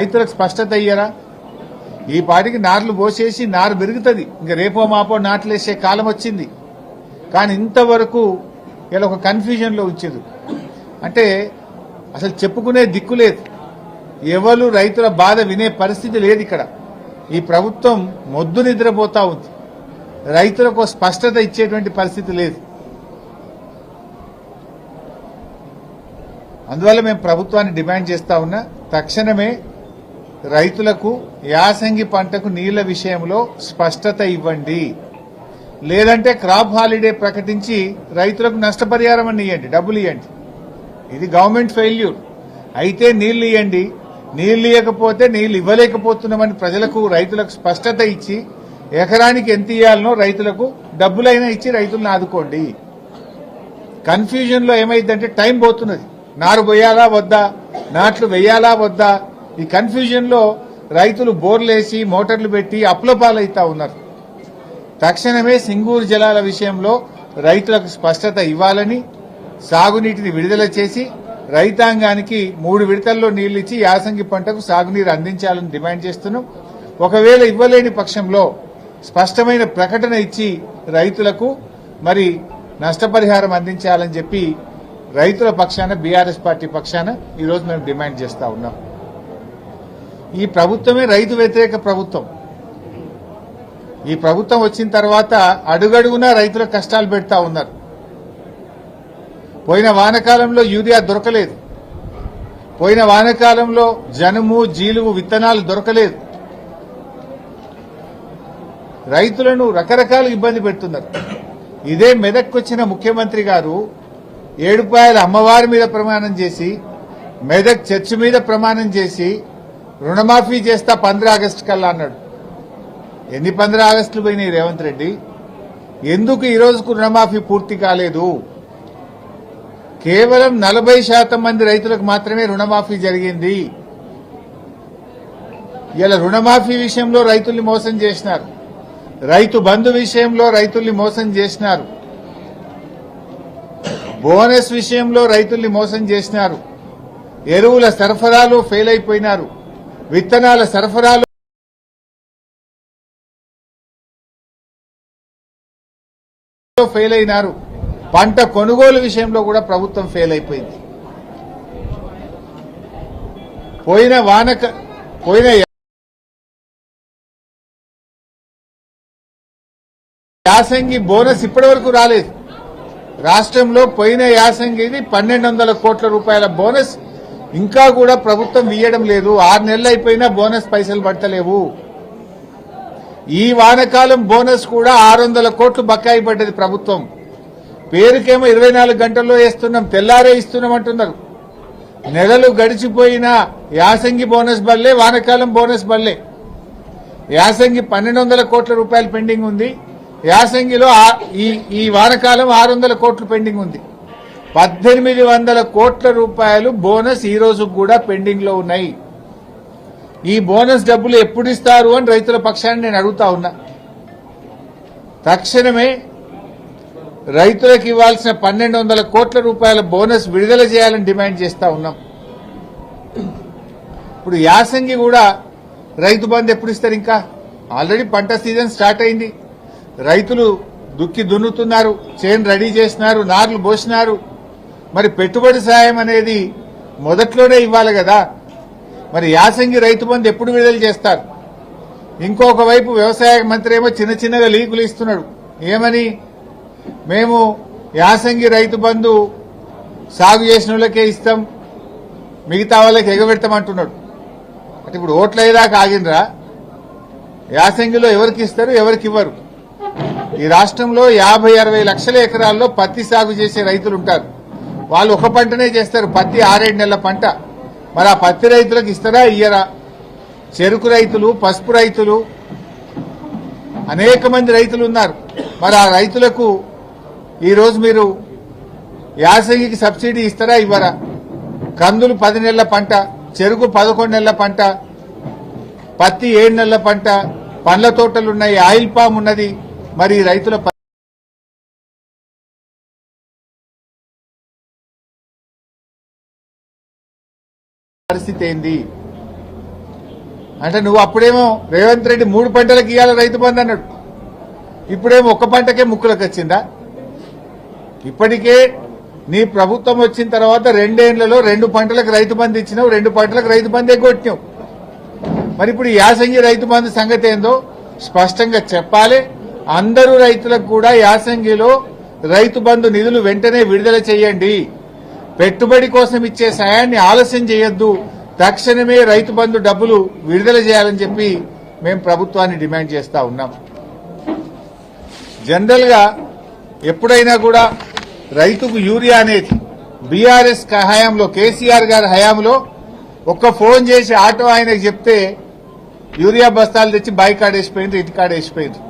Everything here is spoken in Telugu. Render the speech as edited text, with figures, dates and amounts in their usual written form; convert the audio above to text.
రైతులకు స్పష్టత అయ్యారా? ఈ పాటికి నార్లు పోసేసి నారు పెరుగుతుంది, ఇంకా రేపో మాపో నాట్లు వేసే కాలం వచ్చింది. కానీ ఇంతవరకు ఇలా ఒక కన్ఫ్యూజన్లో ఉంచేది. అంటే అసలు చెప్పుకునే దిక్కు లేదు, ఎవరు రైతుల బాధ వినే పరిస్థితి లేదు. ఇక్కడ ఈ ప్రభుత్వం మొద్దు నిద్రపోతా ఉంది, రైతులకు స్పష్టత ఇచ్చేటువంటి పరిస్థితి లేదు. అందువల్ల మేము ప్రభుత్వాన్ని డిమాండ్ చేస్తా ఉన్నా, తక్షణమే రైతులకు యాసంగి పంటకు నీళ్ల విషయంలో స్పష్టత ఇవ్వండి. లేదంటే క్రాప్ హాలిడే ప్రకటించి రైతులకు నష్టపరిహారం అని ఇవ్వండి, డబ్బులు ఇవ్వండి. ఇది గవర్నమెంట్ ఫెయిల్యూర్. అయితే నీళ్లు ఇవ్వండి, నీళ్లు ఇవ్వకపోతే నీళ్లు ఇవ్వలేకపోతున్నామని ప్రజలకు రైతులకు స్పష్టత ఇచ్చి ఎకరానికి ఎంత ఇవ్వాలనో రైతులకు డబ్బులైనా ఇచ్చి రైతులను ఆదుకోండి. కన్ఫ్యూజన్ లో ఏమైందంటే టైం పోతున్నది, నారు పోయాలా వద్దా, నాట్లు వేయాలా వద్దా, ఈ కన్ఫ్యూజన్ లో రైతులు బోర్లేసి మోటార్లు పెట్టి అప్లపాలైతా ఉన్నారు. తక్షణమే సింగూరు జలాల విషయంలో రైతులకు స్పష్టత ఇవ్వాలని, సాగునీటిని విడుదల చేసి రైతాంగానికి 3 విడతల్లో నీళ్లిచ్చి యాసంగి పంటకు సాగునీరు అందించాలని డిమాండ్ చేస్తున్నాం. ఒకవేళ ఇవ్వలేని పక్షంలో స్పష్టమైన ప్రకటన ఇచ్చి రైతులకు మరి నష్టపరిహారం అందించాలని చెప్పి రైతుల పక్షాన, బీఆర్ఎస్ పార్టీ పక్షాన ఈరోజు మేము డిమాండ్ చేస్తా ఉన్నాం. ఈ ప్రభుత్వమే రైతు వ్యతిరేక ప్రభుత్వం. ఈ ప్రభుత్వం వచ్చిన తర్వాత అడుగడుగునా రైతుల కష్టాలు పెడతా ఉన్నారు. పోయిన వానకాలంలో యూరియా దొరకలేదు, పోయిన వానకాలంలో జనుము జీలుగు విత్తనాలు దొరకలేదు. రైతులను రకరకాల ఇబ్బంది పెడుతున్నారు. ఇదే మెదక్కొచ్చిన ముఖ్యమంత్రి గారు ఏడుపాయల అమ్మవారి మీద ప్రమాణం చేసి, మెదక్ చర్చి మీద ప్రమాణం చేసి రుణమాఫీ చేస్తా 15 ఆగస్టు కల్లా అన్నాడు. ఎన్ని 15 ఆగస్టులు పోయినాయి రేవంత్ రెడ్డి? ఎందుకు ఈ రోజుకు రుణమాఫీ పూర్తి కాలేదు? కేవలం 40% మంది రైతులకు మాత్రమే రుణమాఫీ జరిగింది. ఇలా రుణమాఫీ విషయంలో రైతుల్ని మోసం చేసినారు, రైతు బంధు విషయంలో రైతుల్ని మోసం చేసినారు, బోనస్ విషయంలో రైతుల్ని మోసం చేసినారు, ఎరువుల సరఫరాలో ఫెయిల్ అయిపోయినారు, విత్తనాల సరఫరాలో ఫెయిల్ అయినారు, పంట కొనుగోలు విషయంలో కూడా ప్రభుత్వం ఫెయిల్ అయిపోయింది. పోయిన యాసంగి బోనస్ ఇప్పటి వరకు రాలేదు. రాష్ట్రంలో పోయిన యాసంగిది 1200 కోట్ల రూపాయల బోనస్ ఇంకా కూడా ప్రభుత్వం ఇయ్యడం లేదు. 6 నెలలు అయిపోయినా బోనస్ పైసలు పడతలేవు. ఈ వానకాలం బోనస్ కూడా 600 కోట్లు బకాయి పడ్డది ప్రభుత్వం. పేరుకేమో 24 గంటల్లో వేస్తున్నాం, తెల్లారే ఇస్తున్నాం అంటున్నారు. నెలలు గడిచిపోయినా యాసంగి బోనస్ బల్లే, వానకాలం బోనస్ బల్లే. యాసంగి 1200 కోట్ల రూపాయలు పెండింగ్ ఉంది, యాసంగిలో ఈ వానకాలం 600 కోట్లు పెండింగ్ ఉంది. 1800 కోట్ల రూపాయలు బోనస్ ఈ రోజు కూడా పెండింగ్ లో ఉన్నాయి. ఈ బోనస్ డబ్బులు ఎప్పుడు ఇస్తారు అని రైతుల పక్షాన్ని నేను అడుగుతా ఉన్నా. తక్షణమే రైతులకు ఇవ్వాల్సిన 1200 కోట్ల రూపాయల బోనస్ విడుదల చేయాలని డిమాండ్ చేస్తా ఉన్నాం. ఇప్పుడు యాసంగి కూడా రైతు బంధు ఎప్పుడు ఇస్తారు? ఇంకా ఆల్రెడీ పంట సీజన్ స్టార్ట్ అయింది, రైతులు దుక్కి దున్నుతున్నారు, చేను రెడీ చేసినారు, నార్లు పోసినారు. మరి పెట్టుబడి సాయం అనేది మొదట్లోనే ఇవ్వాలి కదా. మరి యాసంగి రైతు బంధు ఎప్పుడు విడుదల చేస్తారు? ఇంకొక వైపు వ్యవసాయ మంత్రి ఏమో చిన్నగా లీకులు ఇస్తున్నాడు. ఏమని? మేము యాసంగి రైతు బంధు సాగు చేసిన వాళ్ళకే ఇస్తాం, మిగతా వాళ్ళకి ఎగబెడతామంటున్నాడు. అంటే ఇప్పుడు ఓట్లు అయ్యేదాకా ఆగినరా? యాసంగిలో ఎవరికి ఇస్తారు, ఎవరికి ఇవ్వరు? ఈ రాష్ట్రంలో 50-60 లక్షల ఎకరాల్లో పత్తి సాగు చేసే రైతులు ఉంటారు. వాళ్ళు ఒక పంటనే చేస్తారు, పత్తి 6-7 నెలల పంట. మరి ఆ పత్తి రైతులకు ఇస్తారా, ఇయ్యరా? చెరుకు రైతులు, పసుపు రైతులు, అనేక మంది రైతులు ఉన్నారు. మరి ఆ రైతులకు ఈరోజు మీరు యాసంగికి సబ్సిడీ ఇస్తారా, ఇవ్వరా? కందులు 10 నెలల పంట, చెరుకు 11 నెలల పంట, పత్తి 7 నెలల పంట, పండ్ల తోటలున్నాయి, ఆయిల్ పామ్ ఉన్నది. మరి రైతుల పరిస్థితి ఏంది? అంటే నువ్వు అప్పుడేమో రేవంత్ రెడ్డి 3 పంటలకు ఇవ్వాలి రైతు బంధు అన్నాడు, ఇప్పుడేమో 1 పంటకే ముక్కులకు వచ్చిందా? ఇప్పటికే నీ ప్రభుత్వం వచ్చిన తర్వాత 2 ఏళ్లలో 2 పంటలకు రైతు బంధు ఇచ్చినావు, 2 పంటలకు రైతు బంధు ఎగ్గొట్టినావు. మరి ఇప్పుడు యాసంగి రైతు బంధు సంగతి ఏందో స్పష్టంగా చెప్పాలి. అందరూ రైతులకు కూడా యాసంగిలో రైతు బంధు నిధులు వెంటనే విడుదల చేయండి. పెట్టుబడి కోసం ఇచ్చే సాయాన్ని ఆలస్యం చేయొద్దు. తక్షణమే రైతు బంధు డబ్బులు విడుదల చేయాలని చెప్పి మేము ప్రభుత్వాన్ని డిమాండ్ చేస్తా ఉన్నాం. జనరల్ గా ఎప్పుడైనా కూడా రైతుకు యూరియా అనేది బీఆర్ఎస్ హయాంలో, కేసీఆర్ గారి హయాంలో ఒక్క ఫోన్ చేసి ఆటో ఆయనకు చెప్తే యూరియా బస్తాలు తెచ్చి బైక్ ఆడేసిపోయింది, ఇటు కాడేసిపోయింది.